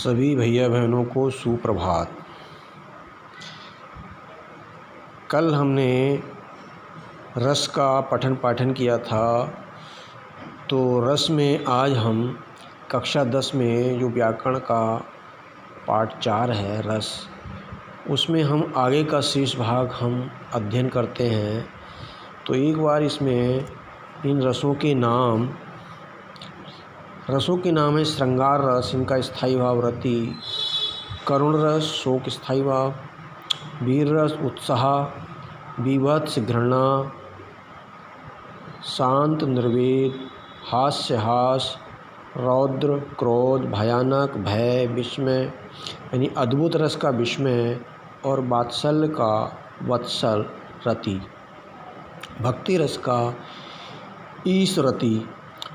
सभी भैया बहनों को सुप्रभात। कल हमने रस का पठन पाठन किया था, तो रस में आज हम कक्षा 10 में जो व्याकरण का पाठ 4 है रस, उसमें हम आगे का शेष भाग हम अध्ययन करते हैं। तो एक बार इसमें इन रसों के नाम है श्रृंगार रस, इनका स्थायी भाव रति, करुण रस शोक स्थायी भाव, वीर रस उत्साह, बीभत्स घृणा, शांत निर्वेद, हास्य हास, रौद्र क्रोध, भयानक भय, विस्मय यानी अद्भुत रस का विस्मय, और वात्सल्य का वत्सल रति, भक्ति रस का ईशरति।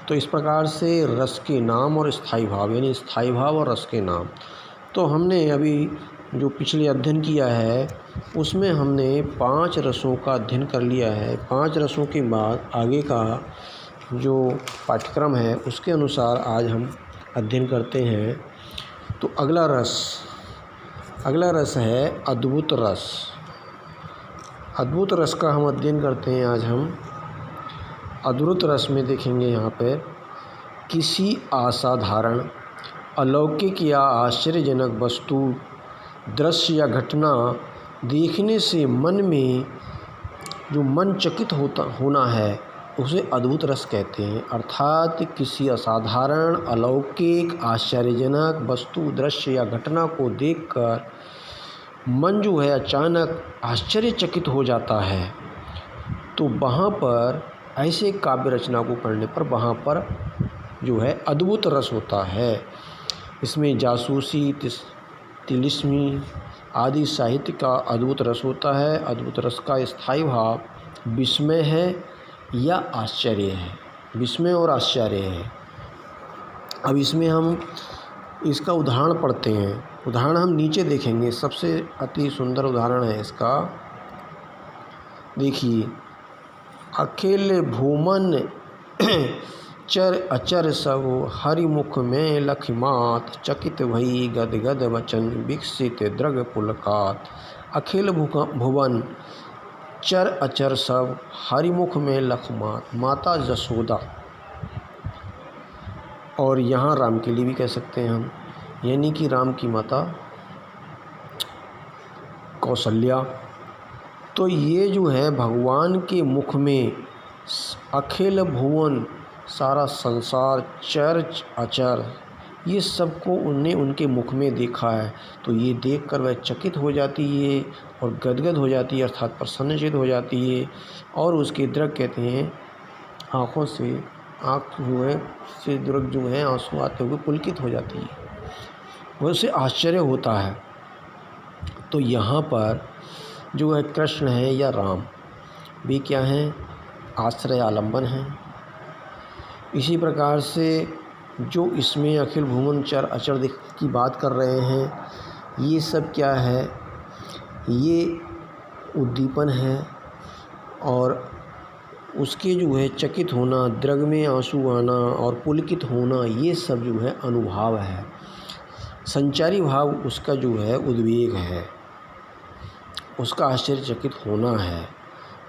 तो इस प्रकार से रस के नाम और स्थायी भाव यानी स्थायी भाव और रस के नाम। तो हमने अभी जो पिछले अध्ययन किया है उसमें हमने 5 रसों का अध्ययन कर लिया है। 5 रसों के बाद आगे का जो पाठ्यक्रम है उसके अनुसार आज हम अध्ययन करते हैं। तो अगला रस है अद्भुत रस। अद्भुत रस का हम अध्ययन करते हैं आज हम। अद्भुत रस में देखेंगे यहाँ पे किसी असाधारण, अलौकिक या आश्चर्यजनक वस्तु, दृश्य या घटना देखने से मन में जो मन चकित होना है उसे अद्भुत रस कहते हैं। अर्थात किसी असाधारण, अलौकिक, आश्चर्यजनक वस्तु, दृश्य या घटना को देखकर मन जो है अचानक आश्चर्यचकित हो जाता है। तो वहाँ पर ऐसे काव्य रचना को पढ़ने पर वहाँ पर जो है अद्भुत रस होता है। इसमें जासूसी, तिलिस्मी आदि साहित्य का अद्भुत रस होता है। अद्भुत रस का स्थायी भाव विस्मय है या आश्चर्य है, विस्मय और आश्चर्य है। अब इसमें हम इसका उदाहरण पढ़ते हैं। उदाहरण हम नीचे देखेंगे, सबसे अति सुंदर उदाहरण है इसका। देखिए, अखिल भूमन चर अचर सब हरिमुख में लखिमात, चकित भई गद गद वचन विकसित द्रग पुलकात। अखिल भुवन चर अचर सब हरिमुख में लखमात, माता जसोदा, और यहाँ राम के लिए भी कह सकते हैं हम, यानी कि राम की माता कौशल्या। तो ये जो है भगवान के मुख में अखिल भुवन, सारा संसार, चर अचर, ये सबको उनने उनके मुख में देखा है। तो ये देखकर वह चकित हो जाती है और गदगद हो जाती है, अर्थात प्रसन्नचित हो जाती है। और उसके द्रग कहते हैं, आँखों से आँख जो है से द्रग जो है आंसू आते हुए पुलकित हो जाती है, वह उसे आश्चर्य होता है। तो यहाँ पर जो है कृष्ण है या राम भी क्या हैं, आश्रय आलंबन हैं। इसी प्रकार से जो इसमें अखिल भुवन चर अचर की बात कर रहे हैं, ये सब क्या है, ये उद्दीपन है, और उसके जो है चकित होना, द्रग में आंसू आना और पुलकित होना, ये सब जो है अनुभाव है। संचारी भाव उसका जो है उद्वेग है, उसका आश्चर्यचकित होना है।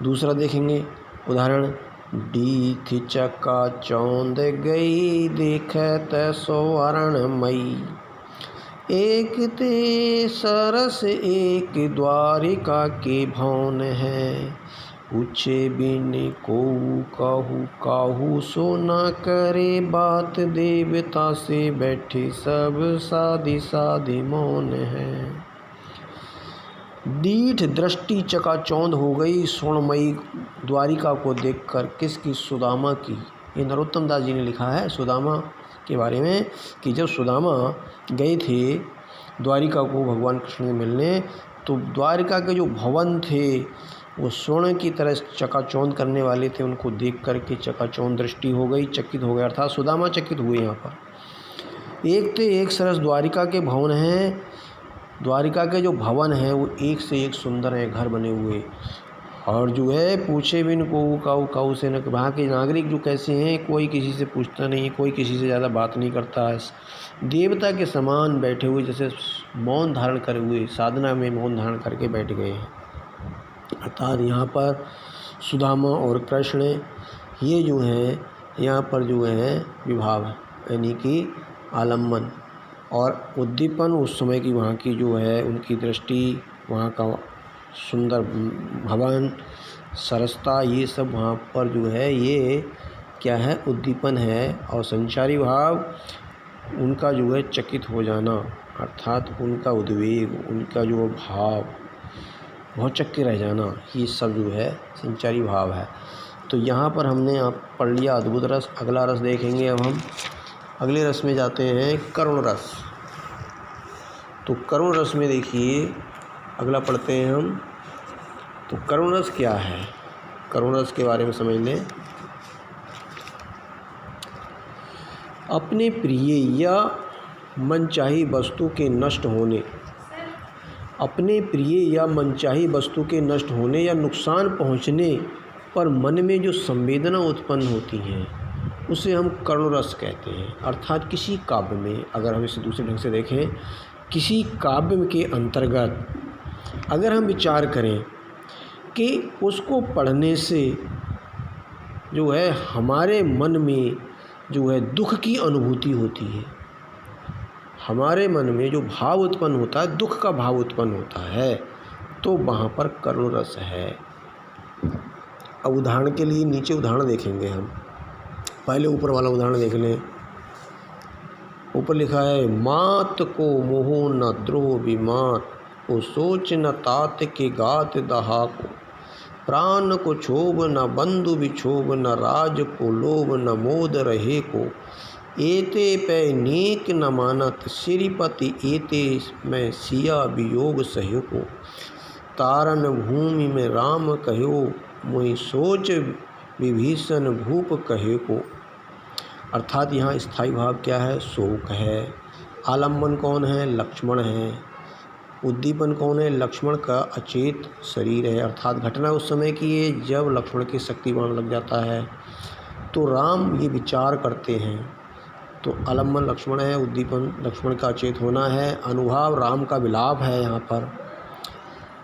दूसरा देखेंगे उदाहरण, डीथ चका चौंद गई देखत सोवर्ण मई, एक ते सरस एक द्वारिका के भवन है, पूछे बिन को काहू सो न करे बात, देवता से बैठे सब साधी साधी मौन है। दीठ दृष्टि चकाचौंध हो गई स्वर्णमयी द्वारिका को देखकर। किसकी? सुदामा की। ये नरोत्तम दास जी ने लिखा है सुदामा के बारे में कि जब सुदामा गए थे द्वारिका को भगवान कृष्ण से मिलने, तो द्वारिका के जो भवन थे वो स्वर्ण की तरह चकाचौंध करने वाले थे। उनको देख कर के चकाचौंध दृष्टि हो गई, चकित हो गया, अर्थात सुदामा चकित हुए। यहाँ पर एक ते एक सरस द्वारिका के भवन हैं। द्वारिका के जो भवन हैं वो एक से एक सुंदर हैं, घर बने हुए। और जो है पूछे बिन को काऊ से न, वहाँ के नागरिक जो कैसे हैं, कोई किसी से पूछता नहीं, कोई किसी से ज़्यादा बात नहीं करता है, देवता के समान बैठे हुए, जैसे मौन धारण करे हुए, साधना में मौन धारण करके बैठ गए हैं। अर्थात यहाँ पर सुदामा और कृष्ण ये जो हैं यहाँ पर जो है विभाव यानी कि आलम्बन और उद्दीपन, उस समय की वहाँ की जो है उनकी दृष्टि, वहाँ का सुंदर भवन, सरसता, ये सब वहाँ पर जो है ये क्या है, उद्दीपन है। और संचारी भाव उनका जो है चकित हो जाना, अर्थात उनका उद्वेग, उनका जो भाव, बहुत चक्के रह जाना, ये सब जो है संचारी भाव है। तो यहाँ पर हमने आप पढ़ लिया अद्भुत रस। अगला रस देखेंगे अब हम। अगले रस में जाते हैं करुण रस। तो करुण रस में देखिए अगला पढ़ते हैं हम। तो करुण रस क्या है, करुण रस के बारे में समझ लें। अपने प्रिय या मनचाही वस्तु के नष्ट होने, अपने प्रिय या मनचाही वस्तु के नष्ट होने या नुकसान पहुंचने पर मन में जो संवेदना उत्पन्न होती हैं उसे हम करुण रस कहते हैं। अर्थात किसी काव्य में, अगर हम इसे दूसरे ढंग से देखें, किसी काव्य के अंतर्गत अगर हम विचार करें कि उसको पढ़ने से जो है हमारे मन में जो है दुख की अनुभूति होती है, हमारे मन में जो भाव उत्पन्न होता है, दुख का भाव उत्पन्न होता है, तो वहाँ पर करुण रस है। अब उदाहरण के लिए नीचे उदाहरण देखेंगे हम। पहले ऊपर वाला उदाहरण देख लें। ऊपर लिखा है, मात को मोह न द्रोह विमात को सोच न तात के गात दहा को, प्राण को क्षोभ न बंधु विक्षोभ न राज को लोभ न मोद रहे को, एते पे नेक न मानत श्रीपति एते मैं सिया वियोग सहयो को, तारन भूमि में राम कहो मोहि सोच विभीषण भूप कहे को। अर्थात यहाँ स्थायी भाव क्या है, शोक है। आलम्बन कौन है, लक्ष्मण है। उद्दीपन कौन है, लक्ष्मण का अचेत शरीर है। अर्थात घटना उस समय की है जब लक्ष्मण के शक्तिबाण लग जाता है, तो राम ये विचार करते हैं। तो आलम्बन लक्ष्मण है, उद्दीपन लक्ष्मण का अचेत होना है। अनुभाव राम का विलाप है, यहाँ पर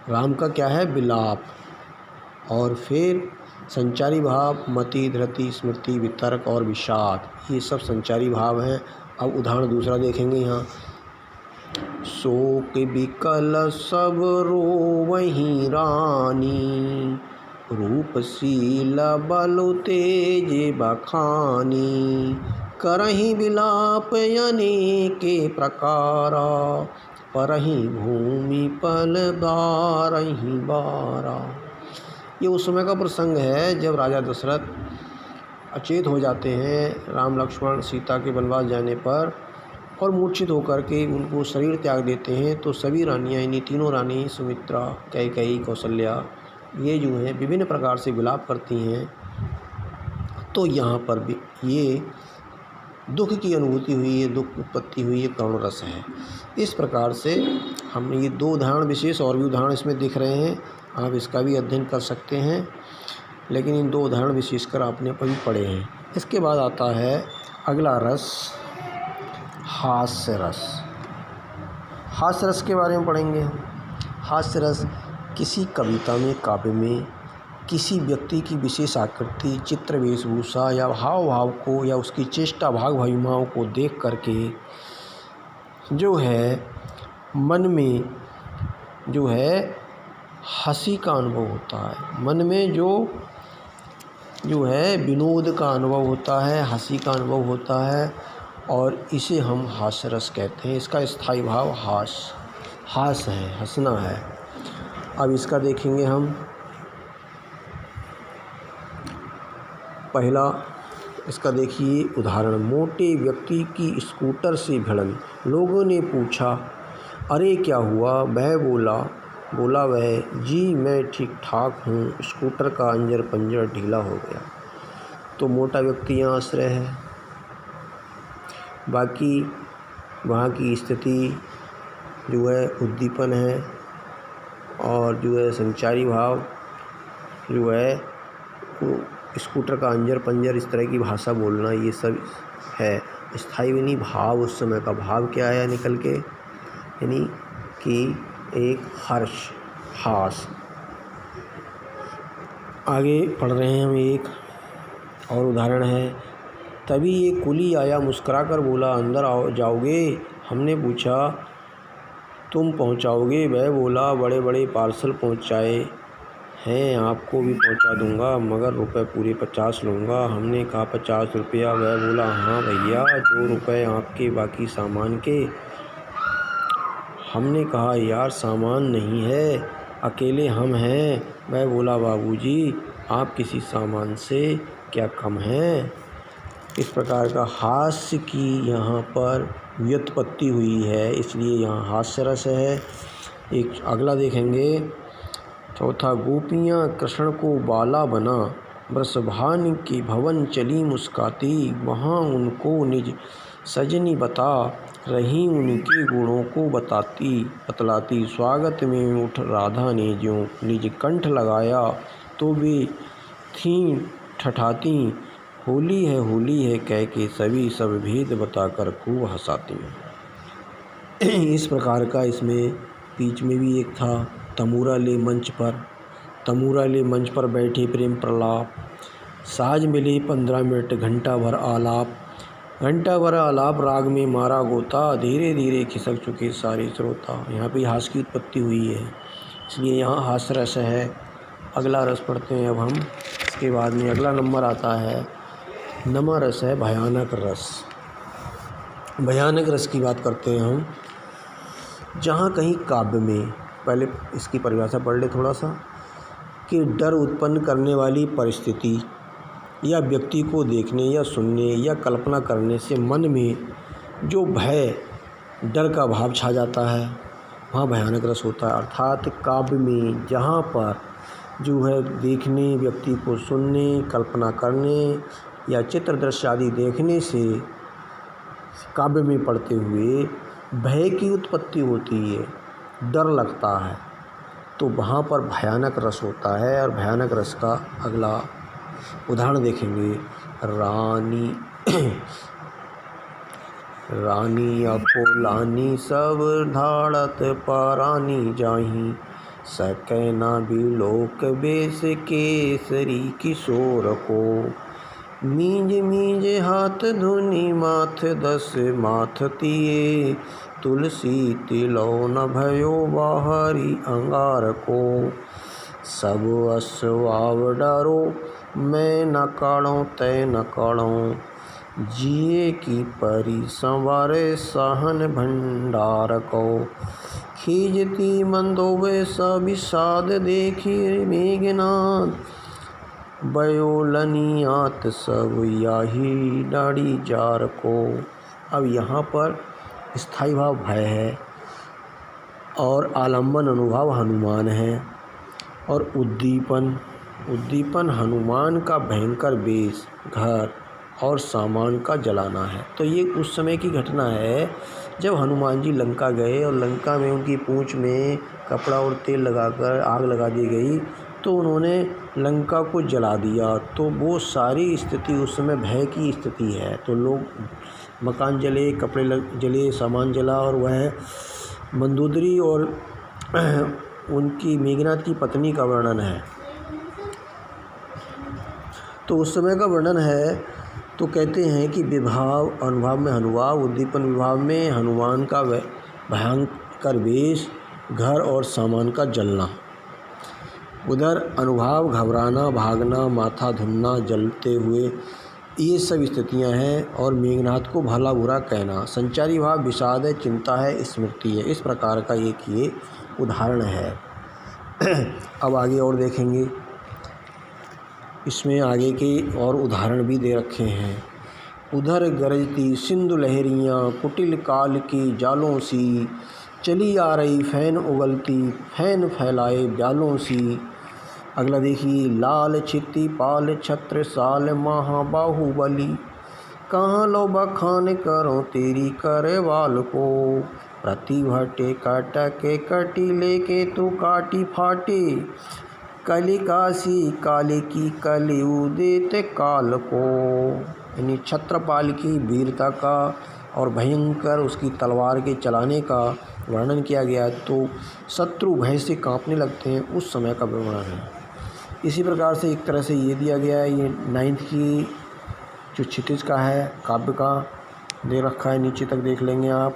राम का क्या है, विलाप। और फिर संचारी भाव मति, धृति, स्मृति, वितर्क और विषाद, ये सब संचारी भाव हैं। अब उदाहरण दूसरा देखेंगे यहाँ। शोक विकल सब रोवहीं रानी, रूपशील बलु तेज बखानी, करहीं विलाप अनेके प्रकारा, परहीं भूमि पल बारहीं बारा। ये उस समय का प्रसंग है जब राजा दशरथ अचेत हो जाते हैं राम लक्ष्मण सीता के वनवास जाने पर, और मूर्छित होकर के उनको शरीर त्याग देते हैं। तो सभी रानियाँ, यानी तीनों रानी सुमित्रा, कैकेयी, कौशल्या, ये जो हैं विभिन्न प्रकार से विलाप करती हैं। तो यहाँ पर भी ये दुख की अनुभूति हुई है, दुख उत्पत्ति हुई है, करुण रस है। इस प्रकार से हम ये दो उदाहरण विशेष और भी उदाहरण इसमें दिख रहे हैं, आप इसका भी अध्ययन कर सकते हैं, लेकिन इन दो उदाहरण विशेषकर आपने अभी पढ़े हैं। इसके बाद आता है अगला रस, हास्य रस। हास्य रस के बारे में पढ़ेंगे हम। हास्य रस किसी कविता में, काव्य में किसी व्यक्ति की विशेष आकृति, चित्र, वेशभूषा या हाव भाव को या उसकी चेष्टा, भाग भंगिमाओं को देख करके जो है मन में जो है हंसी का अनुभव होता है, मन में जो है विनोद का अनुभव होता है, हंसी का अनुभव होता है, और इसे हम हास्य रस कहते हैं। इसका स्थायी भाव हास्य है, हंसना है। अब इसका देखेंगे हम। पहला इसका देखिए उदाहरण। मोटे व्यक्ति की स्कूटर से भिड़न, लोगों ने पूछा अरे क्या हुआ? वह बोला वह, जी मैं ठीक ठाक हूँ, स्कूटर का अंजर पंजर ढीला हो गया। तो मोटा व्यक्ति यहाँ आश्रय है। बाकी वहाँ की स्थिति जो है उद्दीपन है, और जो है संचारी भाव जो है वो स्कूटर का अंजर पंजर, इस तरह की भाषा बोलना, ये सब है। स्थायी भी नहीं, भाव उस समय का भाव क्या आया निकल के, यानी कि एक हर्ष, हास। आगे पढ़ रहे हैं हम, एक और उदाहरण है। तभी एक कुली आया, मुस्कुराकर बोला, अंदर आओ जाओगे? हमने पूछा, तुम पहुंचाओगे? वह बोला, बड़े बड़े पार्सल पहुंचाए हैं, आपको भी पहुंचा दूंगा, मगर रुपए पूरे 50 लूँगा। हमने कहा 50 रुपया? वह बोला, हाँ भैया, 2 रुपये आपके, बाकी सामान के। हमने कहा, यार सामान नहीं है, अकेले हम हैं। वह बोला, बाबूजी, आप किसी सामान से क्या कम हैं? इस प्रकार का हास्य की यहाँ पर व्युत्पत्ति हुई है, इसलिए यहाँ हास्य रस है। एक अगला देखेंगे, चौथा। गोपियाँ कृष्ण को बाला बना, वृषभान के भवन चली मुस्काती, वहाँ उनको निज सजनी बता रही, उनके गुणों को बतलाती। स्वागत में उठ राधा ने ज्यों निज कंठ लगाया, तो वे थीं ठठाती, होली है कह के सभी सब भेद बताकर खूब हंसाती। इस प्रकार का इसमें बीच में भी एक था, तमूरा ले मंच पर बैठे प्रेम प्रलाप, साज मिले 15 मिनट, घंटा भर आलाप, राग में मारा गोता, धीरे धीरे खिसक चुके सारे श्रोता। यहाँ पे हास्य की उत्पत्ति हुई है, इसलिए यहाँ हास्य रस है। अगला रस पढ़ते हैं अब हम। इसके बाद में अगला नंबर आता है, नमा रस है, भयानक रस। भयानक रस की बात करते हैं हम। जहाँ कहीं काव्य में, पहले इसकी परिभाषा पढ़ ले थोड़ा सा, कि डर उत्पन्न करने वाली परिस्थिति या व्यक्ति को देखने या सुनने या कल्पना करने से मन में जो भय, डर का भाव छा जाता है, वहाँ भयानक रस होता है। अर्थात काव्य में जहाँ पर जो है देखने, व्यक्ति को सुनने, कल्पना करने या चित्र दृश्य आदि देखने से काव्य में पढ़ते हुए भय की उत्पत्ति होती है, डर लगता है, तो वहाँ पर भयानक रस होता है। और भयानक रस का अगला उदाहरण देखेंगे, रानी अकोलानी सब धाड़त पारानी जाही, सकै ना बिलोक बेस केसरी किशोर को, मींज हाथ धुनि माथ 10 माथ तिये, तुलसी तिलौ न भयो बाहरी अंगार को, सब असवाव डरो मैं न काढ़ों तय न काढ़ों, जिए की परी संवारे सहन भंडार को, खीजती मंदोबे विषाद देखी मेघनाद, बयोलनियात सब याही डाड़ी जार को। अब यहाँ पर स्थायी भाव भय है और आलम्बन अनुभाव हनुमान है, और उद्दीपन हनुमान का भयंकर वेश, घर और सामान का जलाना है। तो ये उस समय की घटना है जब हनुमान जी लंका गए और लंका में उनकी पूंछ में कपड़ा और तेल लगाकर आग लगा दी गई, तो उन्होंने लंका को जला दिया। तो वो सारी स्थिति उस समय भय की स्थिति है। तो लोग, मकान जले, कपड़े जले, सामान जला, और वह मंदोदरी और उनकी मेघनाथ की पत्नी का वर्णन है। तो उस समय का वर्णन है। तो कहते हैं कि विभाव अनुभाव में हनुभाव, उद्दीपन विभाव में हनुमान का भयंकर वेश, घर और सामान का जलना। उधर अनुभाव घबराना, भागना, माथा धुनना, जलते हुए, ये सब स्थितियां हैं। और मेघनाथ को भला बुरा कहना। संचारी भाव विषाद है, चिंता है, स्मृति है। इस प्रकार का एक ये उदाहरण है। अब आगे और देखेंगे, इसमें आगे के और उदाहरण भी दे रखे हैं। उधर गरजती सिंधु लहरियाँ, कुटिल काल की जालों सी, चली आ रही फैन उगलती, फैन फैलाए ब्यालों सी। अगला देखिए, लाल छिति पाल छत्र साल महाबाहुबली, कहाँ लो बखान करो तेरी करवाल को, प्रतिभटे कटके कटी लेके तू काटी फाटे, कलिकासी काले की कलियु देते काल को। यानी छत्रपाल की वीरता का और भयंकर उसकी तलवार के चलाने का वर्णन किया गया, तो शत्रु भय से कांपने लगते हैं, उस समय का वर्णन है। इसी प्रकार से एक तरह से ये दिया गया है, ये 9th की जो क्षितिज का है काव्य का दे रखा है, नीचे तक देख लेंगे आप।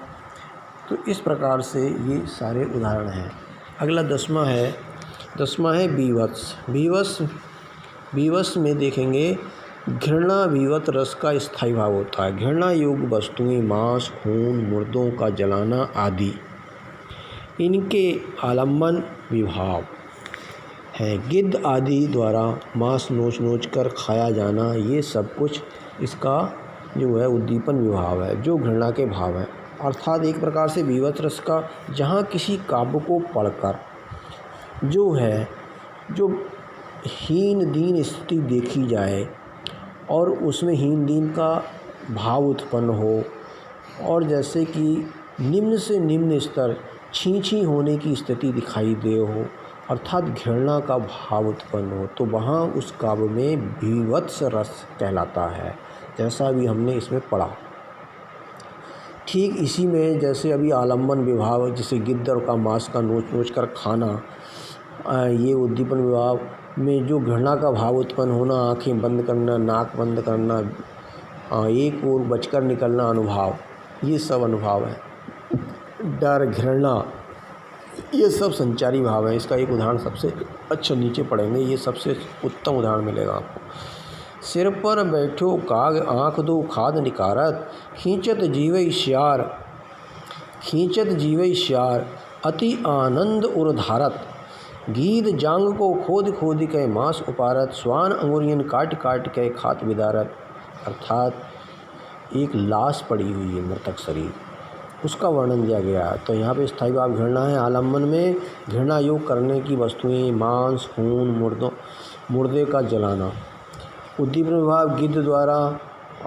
तो इस प्रकार से ये सारे उदाहरण हैं। अगला 10वां है बीभत्स। बीभत्स में देखेंगे घृणा विवत रस का स्थायी भाव होता है। घृणा योग्य वस्तुएं मांस, खून, मुर्दों का जलाना आदि इनके आलम्बन विभाव है। गिद्ध आदि द्वारा मांस नोच कर खाया जाना, ये सब कुछ इसका जो है उद्दीपन विभाव है, जो घृणा के भाव है। अर्थात एक प्रकार से विवत रस का, जहाँ किसी काव्य को पढ़कर जो हीन दीन स्थिति देखी जाए और उसमें हीन दीन का भाव उत्पन्न हो, और जैसे कि निम्न से निम्न स्तर छी होने की स्थिति दिखाई दे हो, अर्थात घृणा का भाव उत्पन्न हो, तो वहाँ उस काव्य में भीभत्स रस कहलाता है, जैसा भी हमने इसमें पढ़ा। ठीक इसी में जैसे अभी आलम्बन विभाव, जैसे गिद्ध का मांस का नोच कर खाना, ये उद्दीपन विभाव में जो घृणा का भाव उत्पन्न होना, आंखें बंद करना, नाक बंद करना, एक ओर बचकर निकलना अनुभाव, ये सब अनुभाव है। डर, घृणा, ये सब संचारी भाव है। इसका एक उदाहरण सबसे अच्छा नीचे पढ़ेंगे, ये सबसे उत्तम उदाहरण मिलेगा आपको। सिर पर बैठो काग आँख दो खाद निकारत, खींचत जीवै श्यार अति आनंद उर्धारत, गीध जांग को खोद के मांस उपारत, स्वान अंगुरियन काट के खात विदारत। अर्थात एक लाश पड़ी हुई है, मृतक शरीर, उसका वर्णन दिया गया है। तो यहाँ पे स्थायी भाव घृणा है। आलम्बन में घृणा योग करने की वस्तुएं मांस, खून, मुर्दे का जलाना। उद्दीपन विभाव गिद्ध द्वारा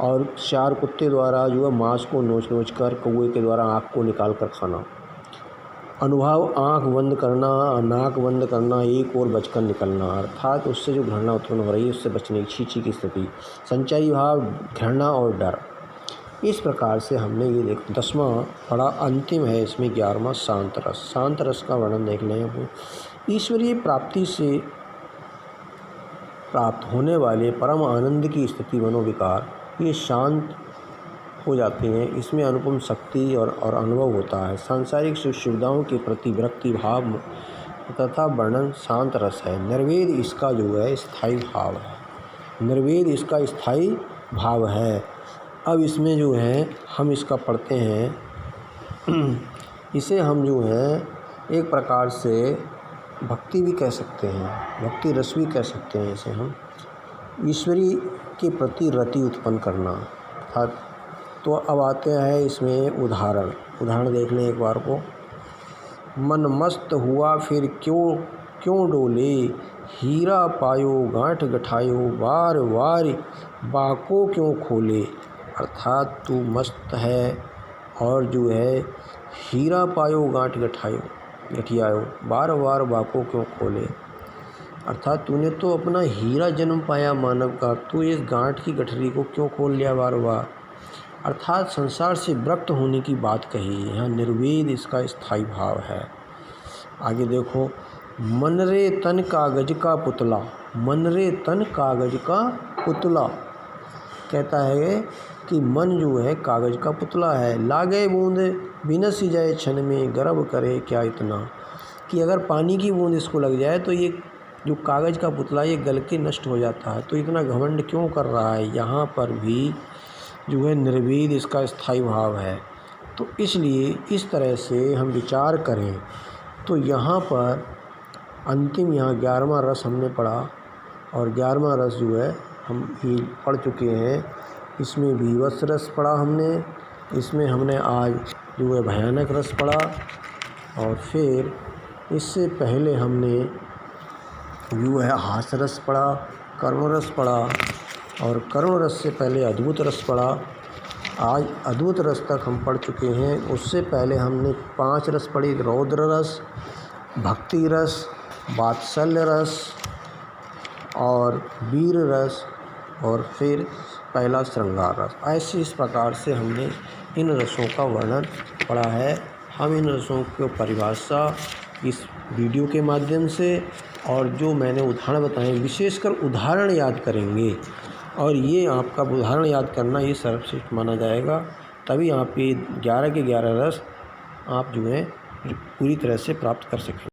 और श्यार कुत्ते द्वारा जो है मांस को नोच कर, कौवे के द्वारा आँख को निकाल कर खाना। अनुभाव आँख बंद करना, नाक बंद करना, एक और बचकर निकलना, अर्थात उससे जो घृणा उत्पन्न हो रही है उससे बचने की छी की स्थिति। संचारी भाव घृणा और डर। इस प्रकार से हमने ये 10वां पढ़ा। अंतिम है इसमें 11वां शांत रस। शांत रस का वर्णन देख लें अपने। ईश्वरीय प्राप्ति से प्राप्त होने वाले परम आनंद की स्थिति मनोविकार, ये शांत हो जाते हैं। इसमें अनुपम शक्ति और अनुभव होता है। सांसारिक सुख सुविधाओं के प्रति विरक्ति भाव तथा वर्णन शांत रस है। निर्वेद इसका जो है स्थायी भाव है। निर्वेद इसका स्थायी भाव है। अब इसमें जो है हम इसका पढ़ते हैं। इसे हम जो है एक प्रकार से भक्ति भी कह सकते हैं, भक्ति रस भी कह सकते हैं। इसे हम ईश्वरी के प्रति रति उत्पन्न करना, अर्थात। तो अब आते हैं इसमें उदाहरण देख लें एक बार को। मन मस्त हुआ फिर क्यों डोले, हीरा पायो गांठ गठायो, वार बाको क्यों खोले। अर्थात तू मस्त है और जो है हीरा पायो गांठ गठियायो, बार बाको क्यों खोले। अर्थात तूने तो अपना हीरा जन्म पाया मानव का, तू इस गांठ की गठरी को क्यों खोल लिया बार। अर्थात संसार से विरक्त होने की बात कही। यहाँ निर्वेद इसका स्थायी भाव है। आगे देखो, मन रे तन कागज का पुतला। मन रे तन कागज का पुतला कहता है कि मन जो है कागज का पुतला है। लागे बूंद बिनस जाए क्षण में, गर्व करे क्या इतना। कि अगर पानी की बूंद इसको लग जाए तो ये जो कागज़ का पुतला ये गल के नष्ट हो जाता है। तो इतना घमंड क्यों कर रहा है। यहाँ पर भी जो है निर्वेद इसका स्थायी भाव है। तो इसलिए इस तरह से हम विचार करें तो यहाँ पर अंतिम, यहाँ 11वां रस हमने पढ़ा, और 11वां रस जो है हम ये पढ़ चुके हैं। इसमें बीभत्स रस पढ़ा हमने, इसमें हमने आज जो है भयानक रस पढ़ा, और फिर इससे पहले हमने जो है हास रस पढ़ा, करुण रस पढ़ा, और करुण रस से पहले अद्भुत रस पढ़ा। आज अद्भुत रस तक हम पढ़ चुके हैं। उससे पहले हमने 5 रस पढ़े, रौद्र रस, भक्ति रस, वात्सल्य रस और वीर रस, और फिर पहला श्रृंगार रस। ऐसे इस प्रकार से हमने इन रसों का वर्णन पढ़ा है। हम इन रसों की परिभाषा इस वीडियो के माध्यम से और जो मैंने उदाहरण बताए, विशेषकर उदाहरण याद करेंगे, और ये आपका उदाहरण याद करना ये सर्वश्रेष्ठ माना जाएगा। तभी आप ये 11 के 11 रस आप जो है पूरी तरह से प्राप्त कर सकें।